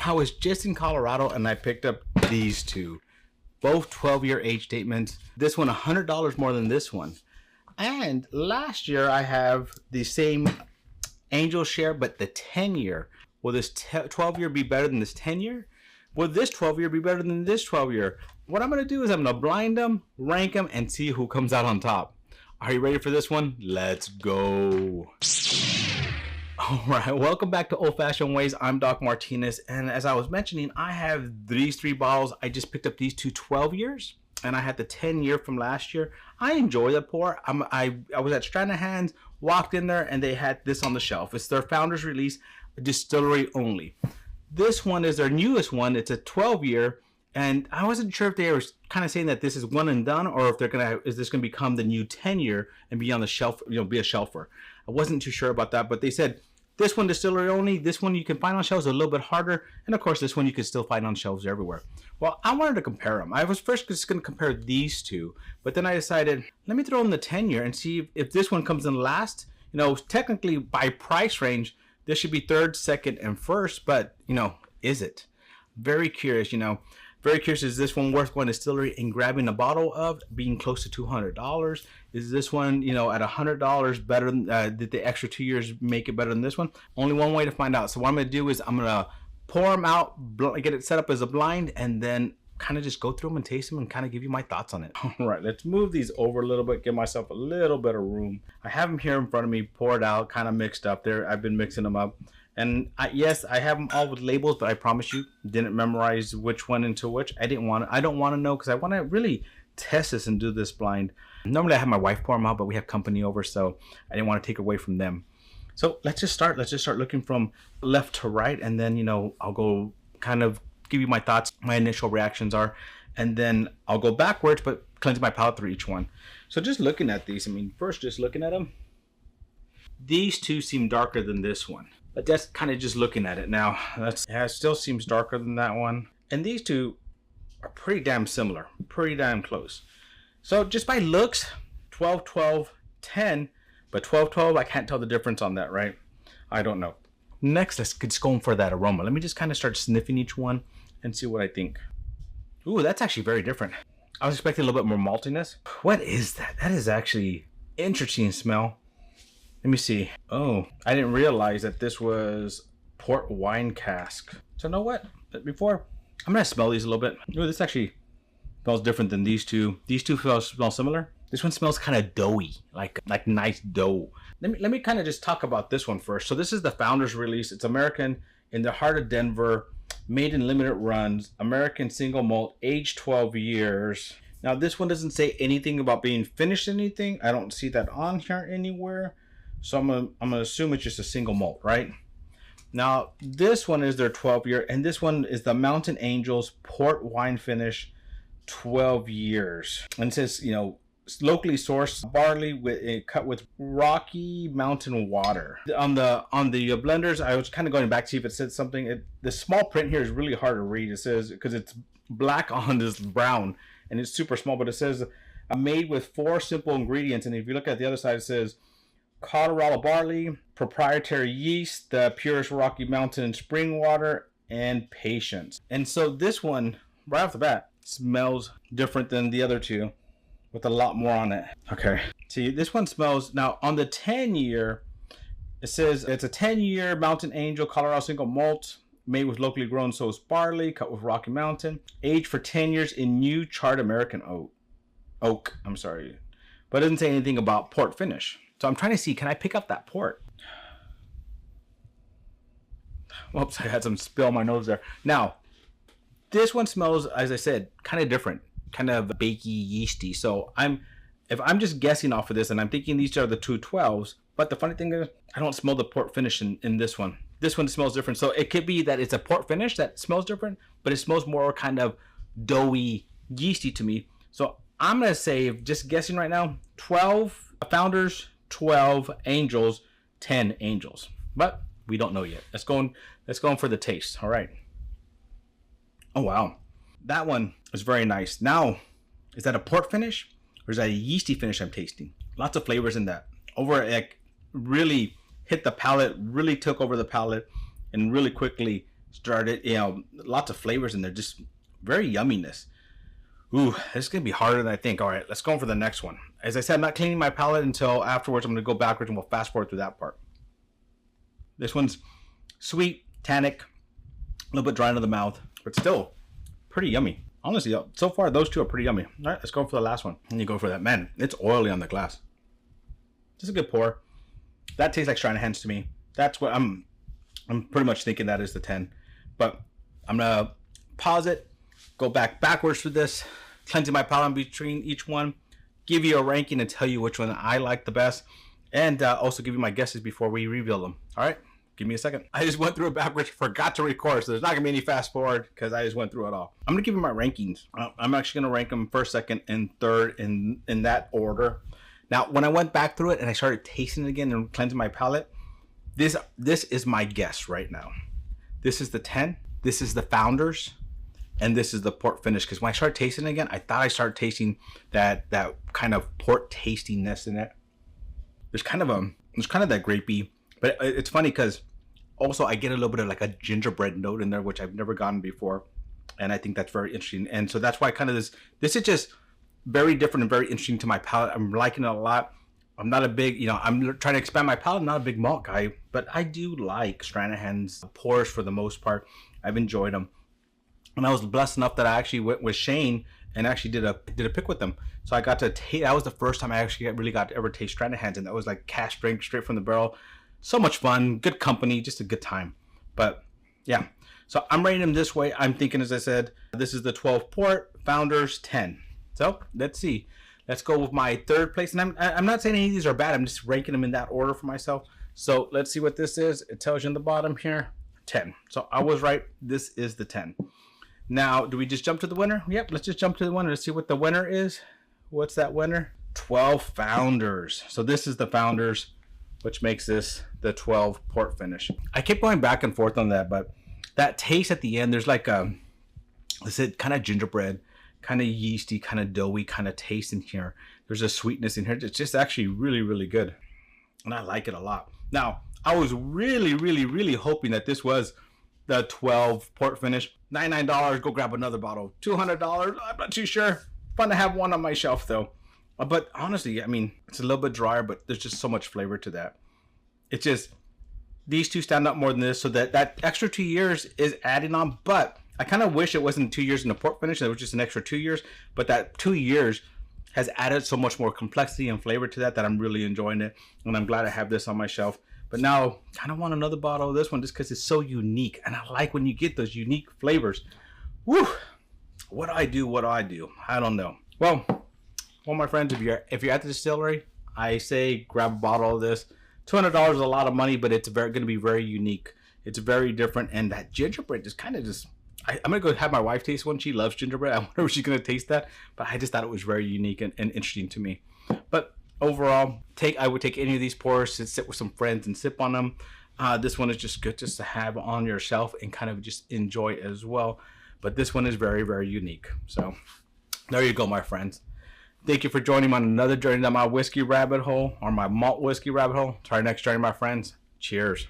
I was just in Colorado and I picked up these two, both 12-year age statements. This one $100 more than this one. And last year I have the same Angel share, but the 10-year. Will this 12-year be better than this 10-year? Will this 12-year be better than this 12-year? What I'm going to do is I'm going to blind them, rank them, and see who comes out on top. Are you ready for this one? Let's go. All right, welcome back to Old Fashioned Ways. I'm Doc Martinez, and as I was mentioning, I have these three bottles. I just picked up these two 12 years, and I had the 10-year from last year. I enjoy the pour. I was at Stranahans, walked in there, and they had this on the shelf. It's their founder's release, distillery only. This one is their newest one. It's a 12-year, and I wasn't sure if they were kind of saying that this is one and done, or if is this gonna become the new 10-year and be on the shelf, be a shelfer. I wasn't too sure about that, but they said this one distillery only. This one you can find on shelves a little bit harder, and of course this one you can still find on shelves everywhere. Well, I wanted to compare them. I was first just going to compare these two, but then I decided let me throw in the 10-year and see if this one comes in last. Technically by price range, this should be third, second, and first, but is it? Very curious. Very curious, is this one worth going to distillery and grabbing a bottle of, being close to $200? Is this one, at $100 better? Did the extra 2 years make it better than this one? Only one way to find out. So what I'm going to do is I'm going to pour them out, get it set up as a blind, and then kind of just go through them and taste them and kind of give you my thoughts on it. All right, let's move these over a little bit, give myself a little bit of room. I have them here in front of me, poured out, kind of mixed up there. I've been mixing them up. And yes, I have them all with labels, but I promise you, didn't memorize which one into which. I don't want to know, because I want to really test this and do this blind. Normally I have my wife pour them out, but we have company over, so I didn't want to take away from them. So let's just start looking from left to right, and then I'll go kind of give you my thoughts, my initial reactions are, and then I'll go backwards, but cleanse my palate through each one. So just looking at these, first just looking at them, these two seem darker than this one. But that's kind of just looking at it now. It still seems darker than that one. And these two are pretty damn similar, pretty damn close. So just by looks, 12, 12, 10, but 12, 12, I can't tell the difference on that, right? I don't know. Next, let's just go for that aroma. Let me just kind of start sniffing each one and see what I think. Ooh, that's actually very different. I was expecting a little bit more maltiness. What is that? That is actually interesting smell. Let me see. Oh, I didn't realize that this was port wine cask. So you know what? Before, I'm gonna smell these a little bit. Ooh, this actually smells different than these two. These two smell similar. This one smells kind of doughy, like nice dough. Let me kind of just talk about this one first. So this is the founder's release. It's American, in the heart of Denver, made in limited runs, American single malt, aged 12 years. Now this one doesn't say anything about being finished anything. I don't see that on here anywhere. So I'm gonna assume it's just a single malt, right? Now this one is their 12-year, and this one is the Mountain Angels port wine finish, 12 years. And it says, locally sourced barley cut with Rocky Mountain water. On the blenders, I was kind of going back to see if it said something. The small print here is really hard to read. It says, because it's black on this brown, and it's super small, but it says made with 4 simple ingredients. And if you look at the other side, it says Colorado barley, proprietary yeast, the purest Rocky Mountain spring water, and patience. And so this one, right off the bat, smells different than the other two, with a lot more on it. Okay. See, this one smells, now on the 10-year, it says it's a 10-year Mountain Angel Colorado single malt, made with locally grown So's barley, cut with Rocky Mountain, aged for 10 years in new charred American oak. I'm sorry. But it doesn't say anything about port finish. So I'm trying to see, can I pick up that port? Whoops, I had some spill on my nose there. Now, this one smells, as I said, kind of different, kind of bakey, yeasty. So if I'm just guessing off of this, and I'm thinking these are the two 12s, but the funny thing is, I don't smell the port finish in this one. This one smells different. So it could be that it's a port finish that smells different, but it smells more kind of doughy, yeasty to me. So I'm going to say, just guessing right now, 12 founders, 12 angels, 10 angels. But we don't know yet. Let's go in for the taste. All right. Oh, wow. That one is very nice. Now, is that a port finish or is that a yeasty finish I'm tasting? Lots of flavors in that. Really hit the palate, really took over the palate, and really quickly started, you know, lots of flavors in there, just very yumminess. Ooh, this is gonna be harder than I think. All right, let's go on for the next one. As I said, I'm not cleaning my palate until afterwards. I'm gonna go backwards and we'll fast forward through that part. This one's sweet, tannic, a little bit dry into the mouth, but still pretty yummy. Honestly, so far those two are pretty yummy. All right, let's go for the last one. And you go for that. Man, it's oily on the glass. Just a good pour. That tastes like Stranahans to me. That's what I'm pretty much thinking that is the 10. But I'm gonna pause it, go backwards for this, cleansing my palate in between each one, give you a ranking and tell you which one I like the best, and also give you my guesses before we reveal them. All right, give me a second. I just went through it backwards, forgot to record, so there's not gonna be any fast forward because I just went through it all. I'm gonna give you my rankings. I'm actually gonna rank them first, second, and third in that order. Now, when I went back through it and I started tasting it again and cleansing my palate, this is my guess right now. This is the 10. This is the Founders. And this is the port finish, because when I started tasting it again, I thought I started tasting that kind of port tastiness in it. There's kind of that grapey, but it's funny because also I get a little bit of like a gingerbread note in there, which I've never gotten before, and I think that's very interesting. And so that's why kind of this is just very different and very interesting to my palate. I'm liking it a lot. I'm not a big, you know, I'm trying to expand my palate. I'm not a big malt guy, but I do like Stranahans pours for the most part. I've enjoyed them. And I was blessed enough that I actually went with Shane and actually did a pick with them. So I got to taste. That was the first time I actually really got to ever taste Stranahans, and that was like cash drink straight from the barrel. So much fun, good company, just a good time. But yeah, so I'm rating them this way. I'm thinking, as I said, this is the 12 port, Founders 10. So let's see. Let's go with my third place, and I'm not saying any of these are bad. I'm just ranking them in that order for myself. So let's see what this is. It tells you in the bottom here, 10. So I was right. This is the 10. Now, do we just jump to the winner? Yep, let's just jump to the winner to see what the winner is. What's that winner? 12 Founders. So this is the Founders, which makes this the 12 port finish. I kept going back and forth on that, but that taste at the end, there's like let's say kind of gingerbread, kind of yeasty, kind of doughy kind of taste in here. There's a sweetness in here. It's just actually really, really good. And I like it a lot. Now, I was really, really, really hoping that this was the 12 port finish. $99, go grab another bottle. $200, I'm not too sure. Fun to have one on my shelf though. But honestly, I mean, it's a little bit drier, but there's just so much flavor to that. It's just, these two stand up more than this, so that extra 2 years is adding on. But I kind of wish it wasn't 2 years in the port finish, it was just an extra 2 years. But that 2 years has added so much more complexity and flavor to that I'm really enjoying it. And I'm glad I have this on my shelf. But now, kind of want another bottle of this one just because it's so unique. And I like when you get those unique flavors. Woo! What do I do? I don't know. Well, my friends, if you're at the distillery, I say grab a bottle of this. $200 is a lot of money, but it's going to be very unique. It's very different. And that gingerbread just kind of just... I'm going to go have my wife taste one. She loves gingerbread. I wonder if she's going to taste that. But I just thought it was very unique and interesting to me. But overall, I would take any of these pours to sit with some friends and sip on them. This one is just good just to have on your shelf and kind of just enjoy as well. But this one is very, very unique. So there you go, my friends. Thank you for joining me on another journey down my whiskey rabbit hole, or my malt whiskey rabbit hole. To our next journey, my friends. Cheers.